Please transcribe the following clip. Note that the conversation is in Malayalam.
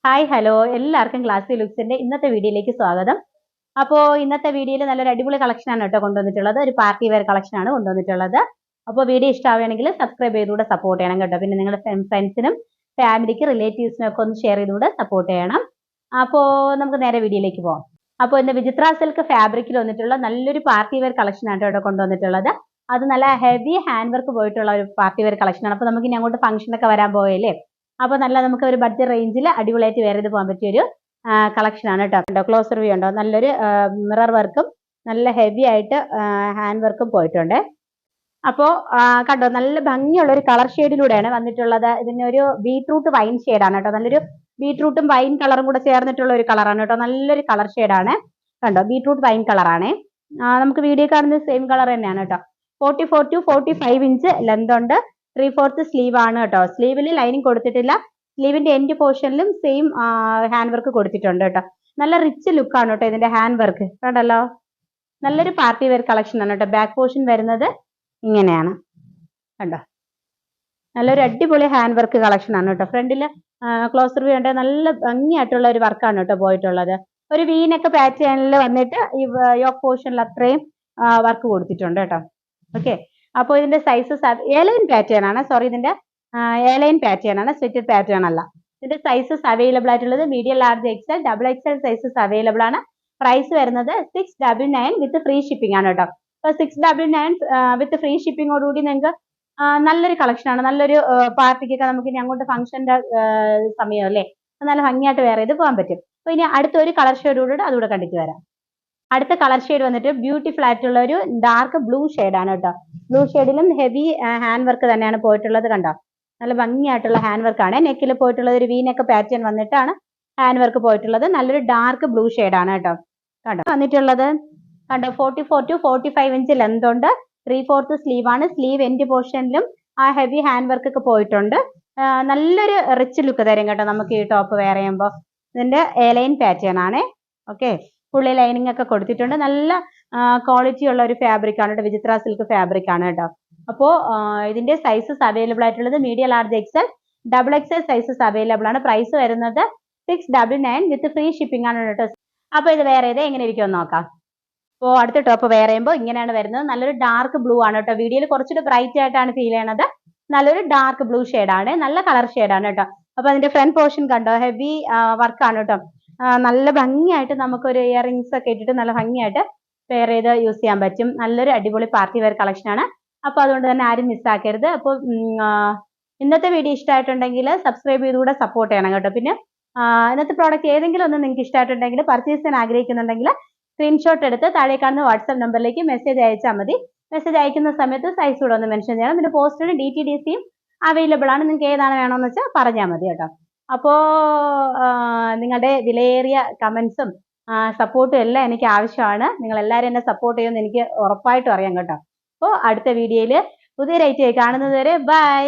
ഹായ് ഹലോ എല്ലാവർക്കും ക്ലാസ്സിക് ലുക്സിന്റെ ഇന്നത്തെ വീഡിയോയിലേക്ക് സ്വാഗതം. അപ്പോൾ ഇന്നത്തെ വീഡിയോയിൽ നല്ലൊരു അടിപൊളി കളക്ഷനാണ് കേട്ടോ കൊണ്ടുവന്നിട്ടുള്ളത്. ഒരു പാർട്ടി വെയർ കളക്ഷനാണ് കൊണ്ടുവന്നിട്ടുള്ളത്. അപ്പോൾ വീഡിയോ ഇഷ്ടമാവുകയാണെങ്കിൽ സബ്സ്ക്രൈബ് ചെയ്തുകൂടെ സപ്പോർട്ട് ചെയ്യണം കേട്ടോ. പിന്നെ നിങ്ങളുടെ ഫ്രണ്ട്സിനും ഫാമിലിക്ക് റിലേറ്റീവ്സിനും ഒക്കെ ഒന്ന് ഷെയർ ചെയ്തുകൂടെ സപ്പോർട്ട് ചെയ്യണം. അപ്പോൾ നമുക്ക് നേരെ വീഡിയോയിലേക്ക് പോകാം. അപ്പോൾ ഇന്ന് വിചിത്ര സിൽക്ക് ഫാബ്രിക്കിൽ വന്നിട്ടുള്ള നല്ലൊരു പാർട്ടി വെയർ കളക്ഷനാണ് കേട്ടോ കൊണ്ടുവന്നിട്ടുള്ളത്. അത് നല്ല ഹെവി ഹാൻഡ് വർക്ക് പോയിട്ടുള്ള ഒരു പാർട്ടി വെയർ കളക്ഷനാണ്. അപ്പോൾ നമുക്ക് ഇനി അങ്ങോട്ട് ഫംഗ്ഷനൊക്കെ വരാൻ പോയല്ലേ, അപ്പോൾ നല്ല നമുക്ക് ഒരു ബഡ്ജറ്റ് റേഞ്ചിൽ അടിപൊളിയായിട്ട് വേറെ പോകാൻ പറ്റിയൊരു കളക്ഷനാണ് കേട്ടോ. ക്ലോസർ വ്യൂ ഉണ്ടോ, നല്ലൊരു മിറർ വർക്കും നല്ല ഹെവി ആയിട്ട് ഹാൻഡ് വർക്കും പോയിട്ടുണ്ട്. അപ്പോൾ കണ്ടോ, നല്ല ഭംഗിയുള്ള ഒരു കളർ ഷെയ്ഡിലൂടെയാണ് വന്നിട്ടുള്ളത്. ഇതിനൊരു ബീട്രൂട്ട് വൈൻ ഷെയ്ഡാണ് കേട്ടോ. നല്ലൊരു ബീട്രൂട്ടും വൈൻ കളറും കൂടെ ചേർന്നിട്ടുള്ള ഒരു കളറാണ് കേട്ടോ. നല്ലൊരു കളർ ഷെയ്ഡാണ് കണ്ടോ, ബീട്രൂട്ട് വൈൻ കളറാണ്. നമുക്ക് വീഡിയോ കാണുന്നത് സെയിം കളർ തന്നെയാണ് കേട്ടോ. 44 to 45 ഇഞ്ച് ലെന്ത് ഉണ്ട്. 3/4 സ്ലീവ് ആണ് കേട്ടോ. സ്ലീവിൽ ലൈനിങ് കൊടുത്തിട്ടില്ല. സ്ലീവിന്റെ എൻഡ് പോർഷനിലും സെയിം ഹാൻഡ് വർക്ക് കൊടുത്തിട്ടുണ്ട് കേട്ടോ. നല്ല റിച്ച് ലുക്ക് ആണ് കേട്ടോ ഇതിന്റെ ഹാൻഡ് വർക്ക് കണ്ടല്ലോ. നല്ലൊരു പാർട്ടി വെയർ കളക്ഷൻ ആണ് കേട്ടോ. ബാക്ക് പോർഷൻ വരുന്നത് ഇങ്ങനെയാണ് കണ്ടോ. നല്ലൊരു അടിപൊളി ഹാൻഡ് വർക്ക് കളക്ഷൻ ആണ് കേട്ടോ. ഫ്രണ്ടിൽ ക്ലോസർ വ്യൂ ഉണ്ട്. നല്ല ഭംഗിയായിട്ടുള്ള ഒരു വർക്കാണ് കേട്ടോ പോയിട്ടുള്ളത്. ഒരു വീനൊക്കെ പാറ്റേണിൽ വന്നിട്ട് ഈ യോക്ക് പോർഷനിൽ അത്രയും വർക്ക് കൊടുത്തിട്ടുണ്ട് കേട്ടോ. ഓക്കെ, അപ്പോൾ ഇതിന്റെ സൈസസ് എലൈൻ പാറ്റേൺ ആണ്. സോറി, ഇതിന്റെ എലൈൻ പാറ്റേൺ ആണ്, സ്ലിറ്റഡ് പാറ്റേൺ അല്ല. ഇതിന്റെ സൈസസ് അവൈലബിൾ ആയിട്ടുള്ളത് medium, large, XL, double XL sizes available ആണ്. പ്രൈസ് വരുന്നത് 699 വിത്ത് ഫ്രീ ഷിപ്പിംഗ് ആണ് കേട്ടോ. അപ്പോൾ 699 വിത്ത് ഫ്രീ ഷിപ്പിംഗോടുകൂടി നിങ്ങൾക്ക് നല്ലൊരു കളക്ഷൻ ആണ്. നല്ലൊരു പാർട്ടിക്കൊക്കെ നമുക്ക് ഇനി അങ്ങോട്ട് ഫംഗ്ഷന്റെ സമയം അല്ലേ, നല്ല ഭംഗിയായിട്ട് വേറെ ഇത് പോകാൻ പറ്റും. അപ്പോൾ ഇനി അടുത്തൊരു കളർ ഷെയ്ഡോടുകൂടെ അതുകൂടെ കണ്ടിട്ട് വരാം. അടുത്ത കളർ ഷെയ്ഡ് വന്നിട്ട് ബ്യൂട്ടിഫുൾ ആയിട്ടുള്ള ഒരു ഡാർക്ക് ബ്ലൂ ആണ് കേട്ടോ. ബ്ലൂ ഷെയ്ഡിലും ഹെവി ഹാൻഡ് വർക്ക് തന്നെയാണ് പോയിട്ടുള്ളത് കണ്ടോ. നല്ല ഭംഗിയായിട്ടുള്ള ഹാൻഡ് വർക്ക് ആണ്. നെക്കിൽ പോയിട്ടുള്ളത് ഒരു വീനൊക്കെ പാറ്റേൺ വന്നിട്ടാണ് ഹാൻഡ് വർക്ക് പോയിട്ടുള്ളത്. നല്ലൊരു ഡാർക്ക് ബ്ലൂ ആണ് കേട്ടോ. കണ്ടോ വന്നിട്ടുള്ളത് കണ്ടോ. 44 to 45 ഇഞ്ച് ലെന്ത് ഉണ്ട്. 3/4 സ്ലീവ് ആണ്. സ്ലീവ് എൻഡ് പോർഷനിലും ആ ഹെവി ഹാൻഡ് വർക്ക് ഒക്കെ പോയിട്ടുണ്ട്. നല്ലൊരു റിച്ച് ലുക്ക് തരും കേട്ടോ നമുക്ക് ഈ ടോപ്പ് വെയർ ചെയ്യുമ്പോൾ. ഇതിന്റെ എലൈൻ പാറ്റേൺ ആണ്. ഓക്കെ, ഫുള്ളി ലൈനിങ് ഒക്കെ കൊടുത്തിട്ടുണ്ട്. നല്ല ക്വാളിറ്റി ഉള്ള ഒരു ഫാബ്രിക് ആണ് കേട്ടോ. വിചിത്ര സിൽക്ക് ഫാബ്രിക് ആണ് കേട്ടോ. അപ്പോൾ ഇതിന്റെ സൈസസ് അവൈലബിൾ ആയിട്ടുള്ളത് medium, large, XL, double XL sizes available ആണ്. പ്രൈസ് വരുന്നത് 699 വിത്ത് ഫ്രീ ഷിപ്പിംഗ് ആണ് കേട്ടോ. അപ്പോൾ ഇത് വേറെ എങ്ങനെ ഇരിക്കുമെന്ന് നോക്കാം. അപ്പോൾ അടുത്ത ടോപ്പ് വെയർ ചെയ്യുമ്പോൾ ഇങ്ങനെയാണ് വരുന്നത്. നല്ലൊരു ഡാർക്ക് ബ്ലൂ ആണ് കേട്ടോ. വീഡിയോയിൽ കുറച്ചുകൂടി ബ്രൈറ്റ് ആയിട്ടാണ് ഫീൽ ചെയ്യണത്. നല്ലൊരു ഡാർക്ക് ബ്ലൂ ആണ്. നല്ല കളർ ആണ് കേട്ടോ. അപ്പോൾ അതിന്റെ ഫ്രണ്ട് പോർഷൻ കണ്ടോ, ഹെവി വർക്കാണ് കേട്ടോ. നല്ല ഭംഗിയായിട്ട് നമുക്കൊരു ഇയറിങ്സ് ഒക്കെ ഇട്ടിട്ട് നല്ല ഭംഗിയായിട്ട് പെയർ ചെയ്ത് യൂസ് ചെയ്യാൻ പറ്റും. നല്ലൊരു അടിപൊളി പാർട്ടി വെയർ കളക്ഷൻ ആണ്. അപ്പോൾ അതുകൊണ്ട് തന്നെ ആരും മിസ്സാക്കരുത്. അപ്പോൾ ഇന്നത്തെ വീഡിയോ ഇഷ്ടമായിട്ടുണ്ടെങ്കിൽ സബ്സ്ക്രൈബ് ചെയ്തുകൂടെ സപ്പോർട്ട് ചെയ്യണം കേട്ടോ. പിന്നെ ഇന്നത്തെ പ്രോഡക്റ്റ് ഏതെങ്കിലും ഒന്ന് നിങ്ങൾക്ക് ഇഷ്ടമായിട്ടുണ്ടെങ്കിൽ പർച്ചേസ് ചെയ്യാൻ ആഗ്രഹിക്കുന്നുണ്ടെങ്കിൽ സ്ക്രീൻഷോട്ട് എടുത്ത് താഴെ കാണുന്ന വാട്സാപ്പ് നമ്പറിലേക്ക് മെസ്സേജ് അയച്ചാൽ മതി. മെസ്സേജ് അയക്കുന്ന സമയത്ത് സൈസ് കൂടെ ഒന്ന് മെൻഷൻ ചെയ്യണം. പിന്നെ പോസ്റ്റിന് DTDCയും അവൈലബിൾ ആണ്. നിങ്ങൾക്ക് ഏതാണ് വേണമെന്ന് വെച്ചാൽ പറഞ്ഞാൽ മതി കേട്ടോ. അപ്പോൾ നിങ്ങളുടെ വിലയേറിയ കമൻസും സപ്പോർട്ടും എല്ലാം എനിക്ക് ആവശ്യമാണ്. നിങ്ങൾ എല്ലാവരും എന്നെ സപ്പോർട്ട് ചെയ്യുമെന്ന് എനിക്ക് ഉറപ്പായിട്ടും അറിയാം കേട്ടോ. അപ്പോൾ അടുത്ത വീഡിയോയിൽ പുതിയ റൈറ്റ് കാണുന്നത് വരെ ബൈ.